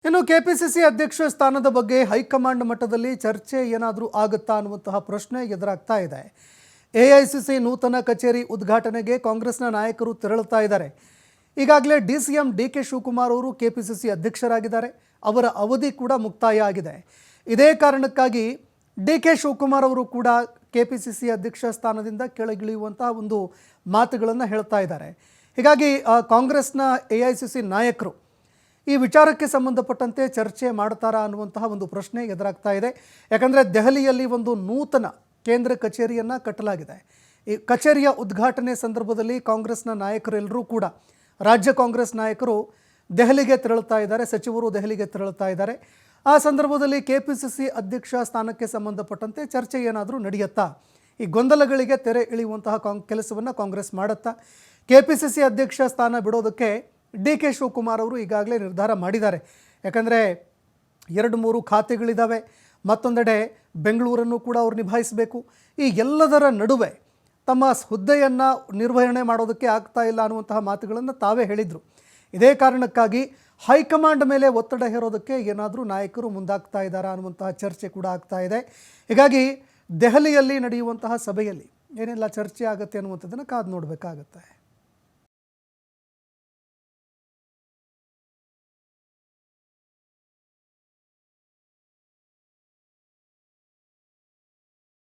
ಇನ್ನು ಕೆಪಿಸಿಸಿ ಅಧ್ಯಕ್ಷ ಸ್ಥಾನದ ಬಗ್ಗೆ ಹೈಕಮಾಂಡ್ ಮಟ್ಟದಲ್ಲಿ ಚರ್ಚೆ ಏನಾದರೂ ಆಗುತ್ತಾ ಅನ್ನುವಂತಹ ಪ್ರಶ್ನೆ ಎದುರಾಗ್ತಾ ಇದೆ. ಎಐಸಿಸಿ ನೂತನ ಕಚೇರಿ ಉದ್ಘಾಟನೆಗೆ ಕಾಂಗ್ರೆಸ್ನ ನಾಯಕರು ತೆರಳುತ್ತಾ ಇದ್ದಾರೆ. ಈಗಾಗಲೇ ಡಿಸಿಎಂ ಡಿಕೆ ಶಿವಕುಮಾರ್ ಅವರು ಕೆಪಿಸಿಸಿ ಅಧ್ಯಕ್ಷರಾಗಿದ್ದಾರೆ. ಅವರ ಅವಧಿ ಕೂಡ ಮುಕ್ತಾಯ ಆಗಿದೆ. ಇದೇ ಕಾರಣಕ್ಕಾಗಿ ಡಿಕೆ ಶಿವಕುಮಾರ್ ಅವರು ಕೂಡ ಕೆಪಿಸಿಸಿ ಅಧ್ಯಕ್ಷ ಸ್ಥಾನದಿಂದ ಕೆಳಗಿಳಿಯುವಂತಹ ಒಂದು ಮಾತುಗಳನ್ನು ಹೇಳ್ತಾ ಇದ್ದಾರೆ. ಹೀಗಾಗಿ ಕಾಂಗ್ರೆಸ್ನ ಎಐಸಿಸಿ ನಾಯಕರು ಈ ವಿಚಾರಕ್ಕೆ ಸಂಬಂಧಪಟ್ಟಂತೆ ಚರ್ಚೆ ಮಾಡ್ತಾರಾ ಅನ್ನುವಂತಹ ಒಂದು ಪ್ರಶ್ನೆ ಎದುರಾಗ್ತಾ ಇದೆ. ಯಾಕಂದರೆ ದೆಹಲಿಯಲ್ಲಿ ಒಂದು ನೂತನ ಕೇಂದ್ರ ಕಚೇರಿಯನ್ನು ಕಟ್ಟಲಾಗಿದೆ. ಈ ಕಚೇರಿಯ ಉದ್ಘಾಟನೆ ಸಂದರ್ಭದಲ್ಲಿ ಕಾಂಗ್ರೆಸ್ನ ನಾಯಕರೆಲ್ಲರೂ ಕೂಡ ರಾಜ್ಯ ಕಾಂಗ್ರೆಸ್ ನಾಯಕರು ದೆಹಲಿಗೆ ತೆರಳುತ್ತಾ ಇದ್ದಾರೆ. ಸಚಿವರು ದೆಹಲಿಗೆ ತೆರಳುತ್ತಾ ಇದ್ದಾರೆ. ಆ ಸಂದರ್ಭದಲ್ಲಿ ಕೆಪಿಸಿಸಿ ಅಧ್ಯಕ್ಷ ಸ್ಥಾನಕ್ಕೆ ಸಂಬಂಧಪಟ್ಟಂತೆ ಚರ್ಚೆ ಏನಾದರೂ ನಡೆಯುತ್ತಾ? ಈ ಗೊಂದಲಗಳಿಗೆ ತೆರೆ ಎಳೆಯುವಂತಹ ಕೆಲಸವನ್ನು ಕಾಂಗ್ರೆಸ್ ಮಾಡುತ್ತಾ? ಕೆಪಿಸಿಸಿ ಅಧ್ಯಕ್ಷ ಸ್ಥಾನ ಬಿಡೋದಕ್ಕೆ ಡಿಕೆ ಶಿವಕುಮಾರ್ ಅವರು ಈಗಾಗಲೇ ನಿರ್ಧಾರ ಮಾಡಿದ್ದಾರೆ. ಯಾಕಂದರೆ 2-3 ಖಾತೆಗಳಿದ್ದಾವೆ. ಮತ್ತೊಂದೆಡೆ ಬೆಂಗಳೂರನ್ನು ಕೂಡ ಅವರು ನಿಭಾಯಿಸಬೇಕು. ಈ ಎಲ್ಲದರ ನಡುವೆ ತಮ್ಮ ಹುದ್ದೆಯನ್ನು ನಿರ್ವಹಣೆ ಮಾಡೋದಕ್ಕೆ ಆಗ್ತಾ ಇಲ್ಲ ಅನ್ನುವಂತಹ ಮಾತುಗಳನ್ನು ತಾವೇ ಹೇಳಿದರು. ಇದೇ ಕಾರಣಕ್ಕಾಗಿ ಹೈಕಮಾಂಡ್ ಮೇಲೆ ಒತ್ತಡ ಹೇರೋದಕ್ಕೆ ಏನಾದರೂ ನಾಯಕರು ಮುಂದಾಗ್ತಾ ಇದ್ದಾರಾ ಅನ್ನುವಂತಹ ಚರ್ಚೆ ಕೂಡ ಆಗ್ತಾ ಇದೆ. ಹೀಗಾಗಿ ದೆಹಲಿಯಲ್ಲಿ ನಡೆಯುವಂತಹ ಸಭೆಯಲ್ಲಿ ಏನೆಲ್ಲ ಚರ್ಚೆ ಆಗುತ್ತೆ ಅನ್ನುವಂಥದ್ದನ್ನು ಕಾದು ನೋಡಬೇಕಾಗತ್ತೆ.